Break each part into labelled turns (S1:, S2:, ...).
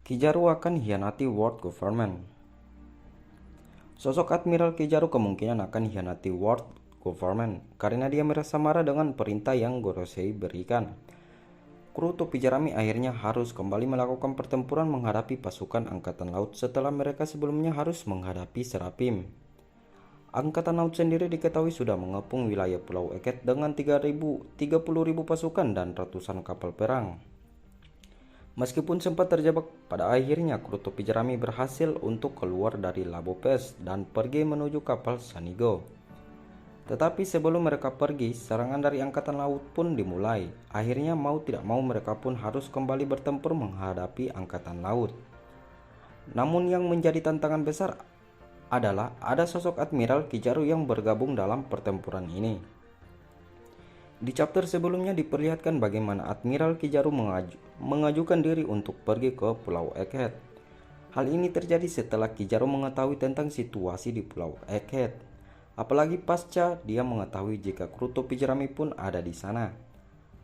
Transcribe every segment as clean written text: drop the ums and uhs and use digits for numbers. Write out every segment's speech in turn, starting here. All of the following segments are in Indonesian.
S1: Kizaru akan hianati World Government. Sosok Admiral Kizaru kemungkinan akan hianati World Government karena dia merasa marah dengan perintah yang Gorosei berikan. Kru Topi Jerami akhirnya harus kembali melakukan pertempuran menghadapi pasukan Angkatan Laut setelah mereka sebelumnya harus menghadapi Serapim. Angkatan Laut sendiri diketahui sudah mengepung wilayah Pulau Eket dengan 30.000 pasukan dan ratusan kapal perang. Meskipun sempat terjebak, pada akhirnya kru Topi Jerami berhasil untuk keluar dari Labo Pes dan pergi menuju kapal Sanigo. Tetapi sebelum mereka pergi, serangan dari Angkatan Laut pun dimulai. Akhirnya mau tidak mau mereka pun harus kembali bertempur menghadapi Angkatan Laut. Namun yang menjadi tantangan besar adalah ada sosok Admiral Kizaru yang bergabung dalam pertempuran ini. Di chapter sebelumnya diperlihatkan bagaimana Admiral Kizaru mengajukan diri untuk pergi ke Pulau Eket. Hal ini terjadi setelah Kizaru mengetahui tentang situasi di Pulau Eket. Apalagi pasca dia mengetahui jika kru Topi Jerami pun ada di sana.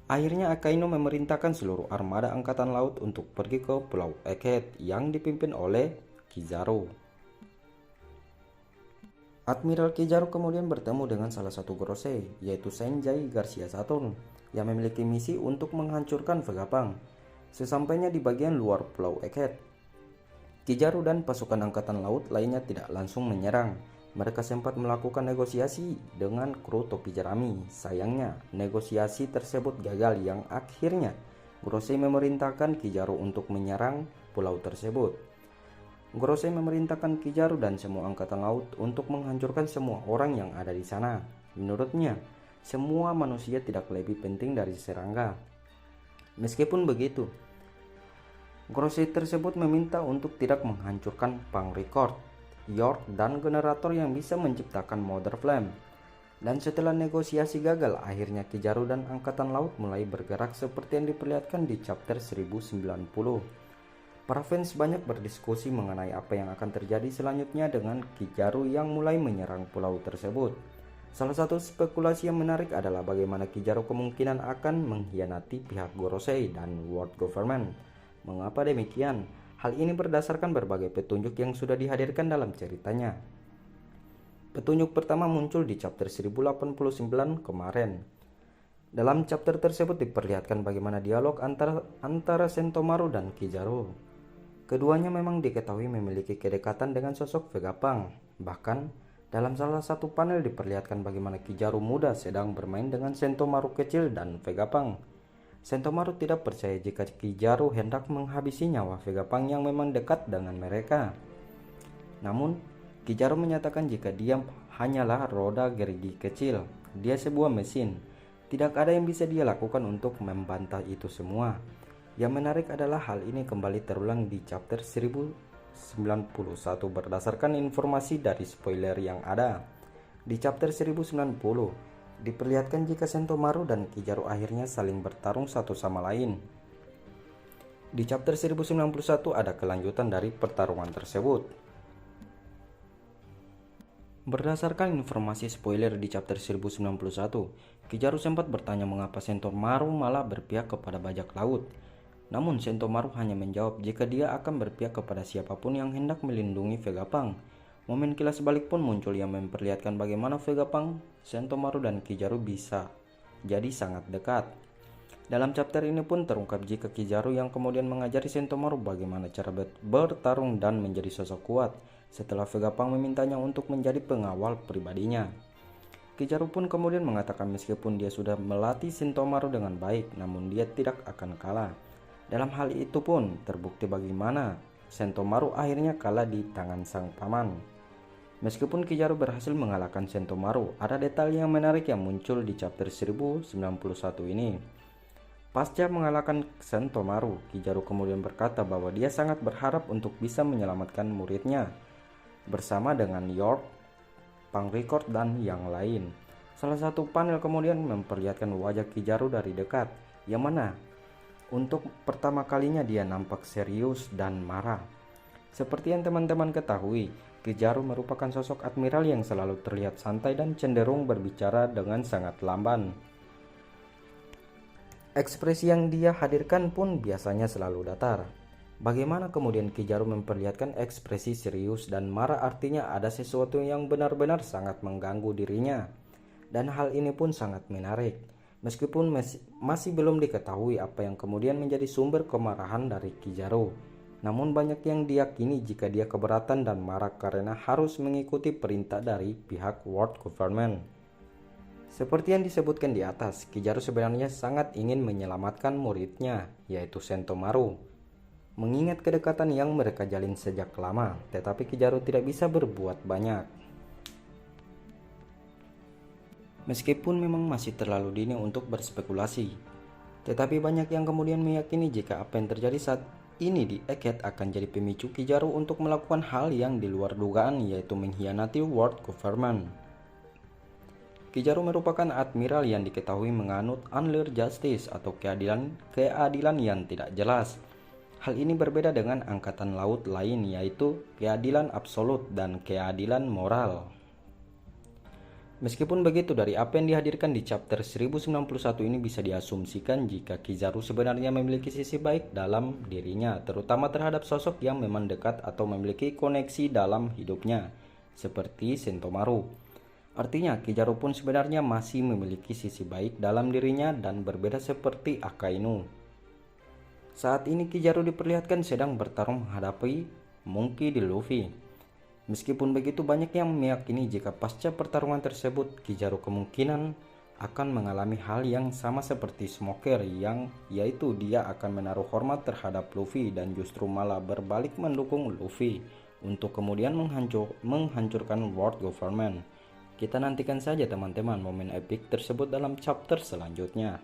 S1: Akhirnya Akainu memerintahkan seluruh armada Angkatan Laut untuk pergi ke Pulau Eket yang dipimpin oleh Kizaru. Admiral Kizaru kemudian bertemu dengan salah satu Gorosei, yaitu Senjai Garcia Saturn, yang memiliki misi untuk menghancurkan Vegapunk. Sesampainya di bagian luar Pulau Eket, Kizaru dan pasukan Angkatan Laut lainnya tidak langsung menyerang. Mereka sempat melakukan negosiasi dengan kru Topi Jerami. Sayangnya, negosiasi tersebut gagal yang akhirnya Gorosei memerintahkan Kizaru untuk menyerang pulau tersebut. Gorosei memerintahkan Kizaru dan semua Angkatan Laut untuk menghancurkan semua orang yang ada di sana. Menurutnya, semua manusia tidak lebih penting dari serangga. Meskipun begitu, Gorosei tersebut meminta untuk tidak menghancurkan Punk Record, York, dan generator yang bisa menciptakan Mother Flame. Dan setelah negosiasi gagal, akhirnya Kizaru dan Angkatan Laut mulai bergerak seperti yang diperlihatkan di chapter 1090. Para fans banyak berdiskusi mengenai apa yang akan terjadi selanjutnya dengan Kizaru yang mulai menyerang pulau tersebut. Salah satu spekulasi yang menarik adalah bagaimana Kizaru kemungkinan akan mengkhianati pihak Gorosei dan World Government. Mengapa demikian? Hal ini berdasarkan berbagai petunjuk yang sudah dihadirkan dalam ceritanya. Petunjuk pertama muncul di chapter 1089 kemarin. Dalam chapter tersebut diperlihatkan bagaimana dialog antara Sentomaru dan Kizaru. Keduanya memang diketahui memiliki kedekatan dengan sosok Vegapunk. Bahkan, dalam salah satu panel diperlihatkan bagaimana Kizaru muda sedang bermain dengan Sentomaru kecil dan Vegapunk. Sentomaru tidak percaya jika Kizaru hendak menghabisi nyawa Vegapunk yang memang dekat dengan mereka. Namun, Kizaru menyatakan jika dia hanyalah roda gerigi kecil. Dia sebuah mesin. Tidak ada yang bisa dia lakukan untuk membantah itu semua. Yang menarik adalah hal ini kembali terulang di chapter 1091 berdasarkan informasi dari spoiler yang ada. Di chapter 1090 diperlihatkan jika Sentomaru dan Kizaru akhirnya saling bertarung satu sama lain. Di chapter 1091 ada kelanjutan dari pertarungan tersebut. Berdasarkan informasi spoiler di chapter 1091, Kizaru sempat bertanya mengapa Sentomaru malah berpihak kepada bajak laut. Namun Sentomaru hanya menjawab jika dia akan berpihak kepada siapapun yang hendak melindungi Vegapunk. Momen kilas balik pun muncul yang memperlihatkan bagaimana Vegapunk, Sentomaru, dan Kizaru bisa jadi sangat dekat. Dalam chapter ini pun terungkap jika Kizaru yang kemudian mengajari Sentomaru bagaimana cara bertarung dan menjadi sosok kuat setelah Vegapunk memintanya untuk menjadi pengawal pribadinya. Kizaru pun kemudian mengatakan meskipun dia sudah melatih Sentomaru dengan baik, namun dia tidak akan kalah. Dalam hal itu pun terbukti bagaimana Sentomaru akhirnya kalah di tangan sang paman. Meskipun Kizaru berhasil mengalahkan Sentomaru, ada detail yang menarik yang muncul di chapter 1091 ini. Pasca mengalahkan Sentomaru, Kizaru kemudian berkata bahwa dia sangat berharap untuk bisa menyelamatkan muridnya bersama dengan York, Punk Record, dan yang lain. Salah satu panel kemudian memperlihatkan wajah Kizaru dari dekat, yang mana untuk pertama kalinya dia nampak serius dan marah. Seperti yang teman-teman ketahui, Kizaru merupakan sosok admiral yang selalu terlihat santai dan cenderung berbicara dengan sangat lamban. Ekspresi yang dia hadirkan pun biasanya selalu datar. Bagaimana kemudian Kizaru memperlihatkan ekspresi serius dan marah, artinya ada sesuatu yang benar-benar sangat mengganggu dirinya. Dan hal ini pun sangat menarik. Meskipun masih belum diketahui apa yang kemudian menjadi sumber kemarahan dari Kizaru. Namun banyak yang diyakini jika dia keberatan dan marah karena harus mengikuti perintah dari pihak World Government. Seperti yang disebutkan di atas, Kizaru sebenarnya sangat ingin menyelamatkan muridnya, yaitu Sentomaru. Mengingat kedekatan yang mereka jalin sejak lama, tetapi Kizaru tidak bisa berbuat banyak. Meskipun memang masih terlalu dini untuk berspekulasi, tetapi banyak yang kemudian meyakini jika apa yang terjadi saat ini di Egghead akan jadi pemicu Kizaru untuk melakukan hal yang di luar dugaan, yaitu mengkhianati World Government. Kizaru merupakan admiral yang diketahui menganut unlear justice atau keadilan yang tidak jelas. Hal ini berbeda dengan angkatan laut lain, yaitu keadilan absolut dan keadilan moral. Meskipun begitu, dari apa yang dihadirkan di chapter 1091 ini bisa diasumsikan jika Kizaru sebenarnya memiliki sisi baik dalam dirinya, terutama terhadap sosok yang memang dekat atau memiliki koneksi dalam hidupnya, seperti Sentomaru. Artinya, Kizaru pun sebenarnya masih memiliki sisi baik dalam dirinya dan berbeda seperti Akainu. Saat ini Kizaru diperlihatkan sedang bertarung menghadapi Monkey D. Luffy. Meskipun begitu, banyak yang meyakini jika pasca pertarungan tersebut, Kizaru kemungkinan akan mengalami hal yang sama seperti Smoker, yaitu dia akan menaruh hormat terhadap Luffy dan justru malah berbalik mendukung Luffy untuk kemudian menghancurkan World Government. Kita nantikan saja teman-teman momen epic tersebut dalam chapter selanjutnya.